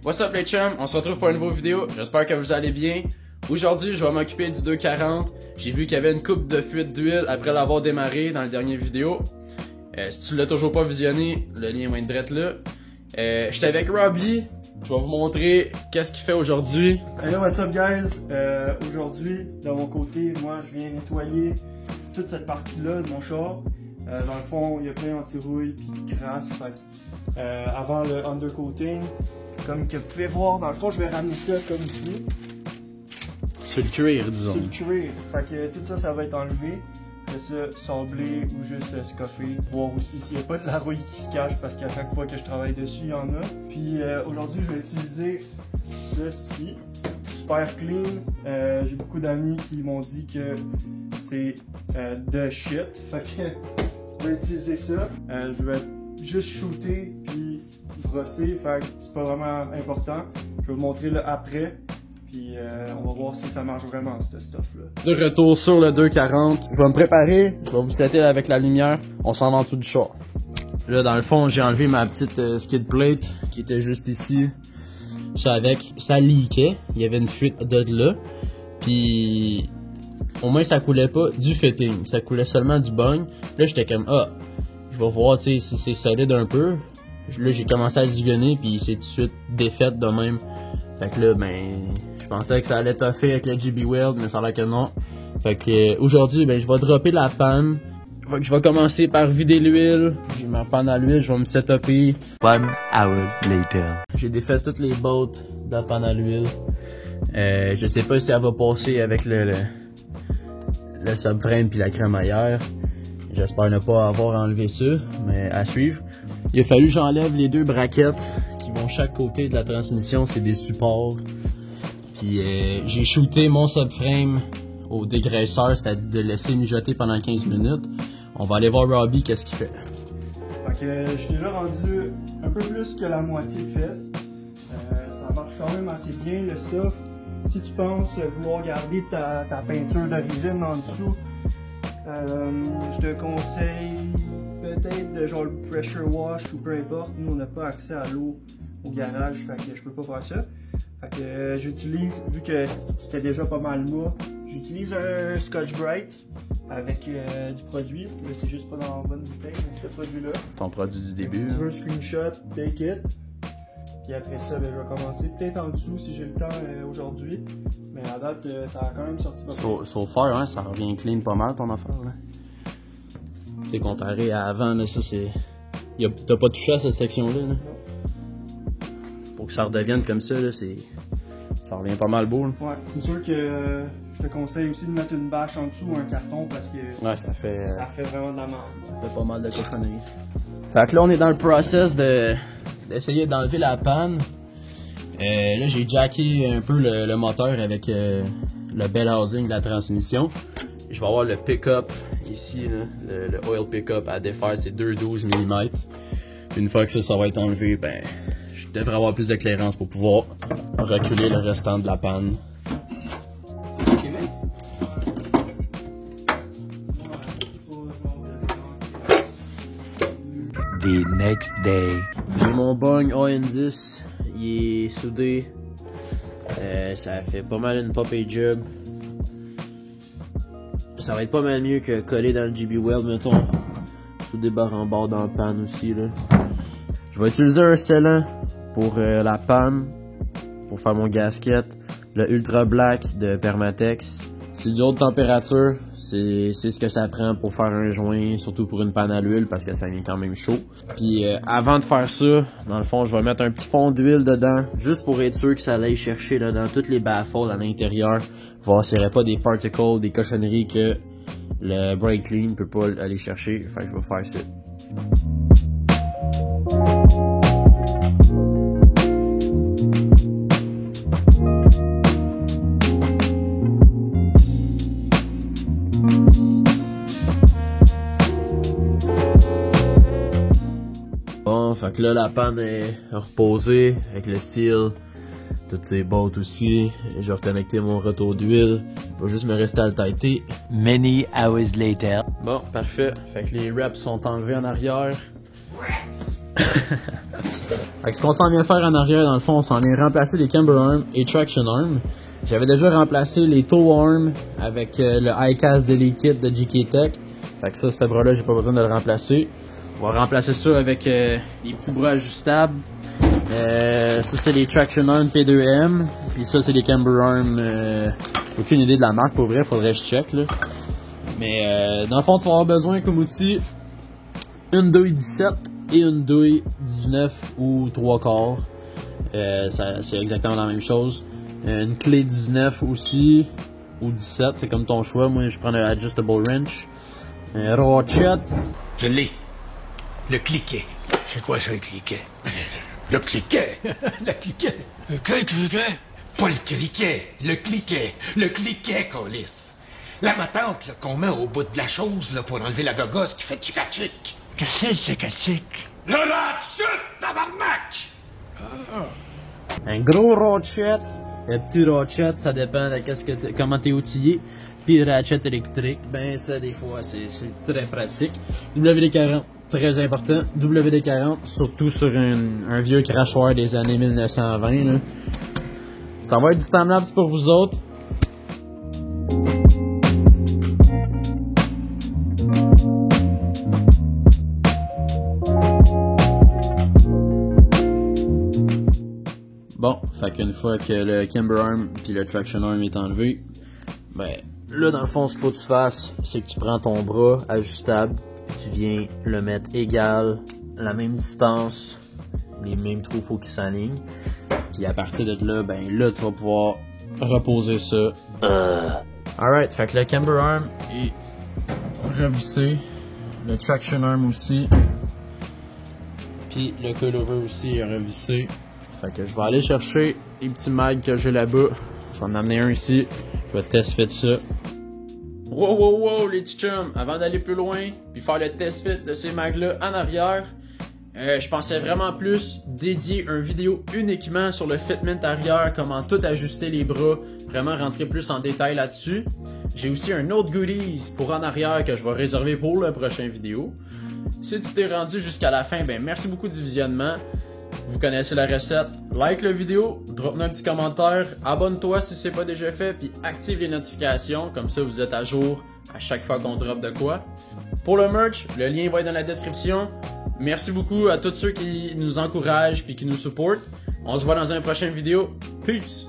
What's up les chums, on se retrouve pour une nouvelle vidéo, j'espère que vous allez bien. Aujourd'hui, je vais m'occuper du 240. J'ai vu qu'il y avait une coupe de fuite d'huile après l'avoir démarré dans la dernière vidéo. Si tu l'as toujours pas visionné, le lien va être là. J'étais avec Robbie, je vais vous montrer qu'est-ce qu'il fait aujourd'hui. Hello, what's up guys? Aujourd'hui, de mon côté, moi je viens nettoyer toute cette partie-là de mon char. Dans le fond, il y a plein d'anti-rouille puis de crasse. Avant le undercoating, comme que vous pouvez voir, dans le fond, je vais ramener ça comme ici. Sur le cuir, disons. Sur le cuir. Fait que tout ça, ça va être enlevé. De ça, sabler ou juste scoffer. Voir aussi s'il n'y a pas de la rouille qui se cache parce qu'à chaque fois que je travaille dessus, il y en a. Puis aujourd'hui, je vais utiliser ceci. Super clean. J'ai beaucoup d'amis qui m'ont dit que c'est de shit. Fait que je vais utiliser ça. Je vais juste shooter puis brosser. Fait que c'est pas vraiment important. Je vais vous montrer le après. Puis on va voir si ça marche vraiment, ce stuff-là. De retour sur le 240. Je vais me préparer, je vais vous setter avec la lumière. On s'en va en dessous du char. Là, dans le fond, j'ai enlevé ma petite skid plate qui était juste ici. Ça leakait. Il y avait une fuite de là. Puis, au moins, ça coulait pas du fitting. Ça coulait seulement du bung. Là, j'étais comme, je vais voir, tu sais, si c'est solide un peu. Là, j'ai commencé à zigonner, puis c'est tout de suite défaite de même. Fait que là, je pensais que ça allait toffer avec le GB Weld, mais ça a l'air que non. Fait que aujourd'hui, je vais dropper la panne. Fait que je vais commencer par vider l'huile. J'ai ma panne à l'huile, je vais me setuper. 1 hour later. J'ai défait toutes les bottes de la panne à l'huile. Je sais pas si elle va passer avec le subframe puis la crémaillère. J'espère ne pas avoir enlevé ça, mais à suivre. Il a fallu que j'enlève les deux braquettes qui vont chaque côté de la transmission, c'est des supports. Puis j'ai shooté mon subframe au dégraisseur, ça a dit de laisser mijoter pendant 15 minutes. On va aller voir Robbie qu'est-ce qu'il fait. Fait que je suis déjà rendu un peu plus que la moitié fait. Ça marche quand même assez bien le stuff. Si tu penses vouloir garder ta peinture d'origine en dessous, je te conseille peut-être de genre le pressure wash ou peu importe. Nous on n'a pas accès à l'eau au garage, fait que je peux pas faire ça. Fait que j'utilise, vu que c'était déjà pas mal mou, j'utilise un Scotch Brite avec du produit. Là c'est juste pas dans la bonne bouteille, mais ce produit-là. Ton produit du début. Si tu veux un screenshot, take it. Puis après ça, je vais commencer peut-être en dessous si j'ai le temps aujourd'hui. Mais à date, ça a quand même sorti pas mal. So far, hein, ça revient clean pas mal ton affaire. Là. Tu sais, comparé à avant, là, ça c'est. T'as pas touché à cette section-là. Là. Pour que ça redevienne comme ça, là, ça revient pas mal beau. Là. Ouais, c'est sûr que je te conseille aussi de mettre une bâche en dessous ou un carton parce que ouais, ça fait vraiment de la merde. Ça fait pas mal de cochonneries. Fait que là, on est dans le process d'essayer d'enlever la panne. Là, j'ai jacké un peu le moteur avec le bell housing de la transmission. Je vais avoir le pick-up ici, là, le oil pick-up à défaire, c'est 2,12 mm. Une fois que ça va être enlevé, je devrais avoir plus d'éclairance pour pouvoir reculer le restant de la panne. The next day. J'ai mon bung AN10, il est soudé. Ça fait pas mal une pop-et job. Ça va être pas mal mieux que coller dans le GB Weld, mettons. Souder barre en barre dans la panne aussi, là. Je vais utiliser un scellant pour la panne, pour faire mon gasket. Le Ultra Black de Permatex. C'est du haute température, c'est ce que ça prend pour faire un joint, surtout pour une panne à l'huile parce que ça vient quand même chaud. Puis avant de faire ça, dans le fond, je vais mettre un petit fond d'huile dedans, juste pour être sûr que ça aille chercher là, dans toutes les baffles à l'intérieur, voir s'il n'y aurait pas des particles, des cochonneries que le brake clean ne peut pas aller chercher. Fait que je vais faire ça. Bon, fait que là la panne est reposée avec le steel, toutes ces bottes aussi. J'ai reconnecté mon retour d'huile. Il va juste me rester à le tighter. Many hours later. Bon, parfait. Fait que les wraps sont enlevés en arrière. Fait que ce qu'on s'en vient faire en arrière, dans le fond, on s'en vient remplacer les camber arms et traction arms. J'avais déjà remplacé les toe arms avec le iCast Daily Kit de GK Tech. Fait que ça, ce bras-là, j'ai pas besoin de le remplacer. On va remplacer ça avec les petits bras ajustables. Ça, c'est les traction arms P2M. Puis ça, c'est les camber arms. Aucune idée de la marque, pour vrai, faudrait que je check, là. Mais dans le fond, tu vas avoir besoin comme outil une douille 17 et une douille 19 ou 3/4. C'est exactement la même chose. Une clé 19 aussi, ou 17, c'est comme ton choix. Moi, je prends le adjustable wrench. Un ratchet. Je l'ai. Le cliquet. C'est quoi ça, le cliquet? Le cliquet. Le cliquet. Quel cliquet? Pas le criquet. Le cliquet. Le cliquet, câlisse. La matante là, qu'on met au bout de la chose là, pour enlever la gogosse qui fait chic. Qu'est-ce que c'est, cacique? Le ratchet, tabarnak! Un gros ratchet. Le petit ratchet, ça dépend de comment t'es outillé. Puis le ratchet électrique, ben ça des fois c'est très pratique. WD-40, très important. WD-40, surtout sur un vieux crachoir des années 1920. Là. Ça va être du time-lapse pour vous autres. Bon, fait qu'une fois que le camber arm puis le traction arm est enlevé, ben là dans le fond ce qu'il faut que tu fasses, c'est que tu prends ton bras ajustable, puis tu viens le mettre égal, la même distance, les mêmes trous faut qu'ils s'alignent. Puis à partir de là, ben là tu vas pouvoir reposer ça. Alright, fait que le camber arm est revissé, le traction arm aussi, puis le coilover aussi est revissé. Fait que je vais aller chercher les petits mags que j'ai là-bas. Je vais en amener un ici. Je vais test fit ça. Wow, les petits chums. Avant d'aller plus loin, puis faire le test fit de ces mags-là en arrière, je pensais vraiment plus dédier une vidéo uniquement sur le fitment arrière, comment tout ajuster les bras, vraiment rentrer plus en détail là-dessus. J'ai aussi un autre goodies pour en arrière que je vais réserver pour la prochaine vidéo. Si tu t'es rendu jusqu'à la fin, ben merci beaucoup du visionnement. Vous connaissez la recette, like la vidéo, drop-nous un petit commentaire, abonne-toi si c'est pas déjà fait, puis active les notifications, comme ça vous êtes à jour à chaque fois qu'on drop de quoi. Pour le merch, le lien va être dans la description. Merci beaucoup à tous ceux qui nous encouragent puis qui nous supportent. On se voit dans une prochaine vidéo. Peace!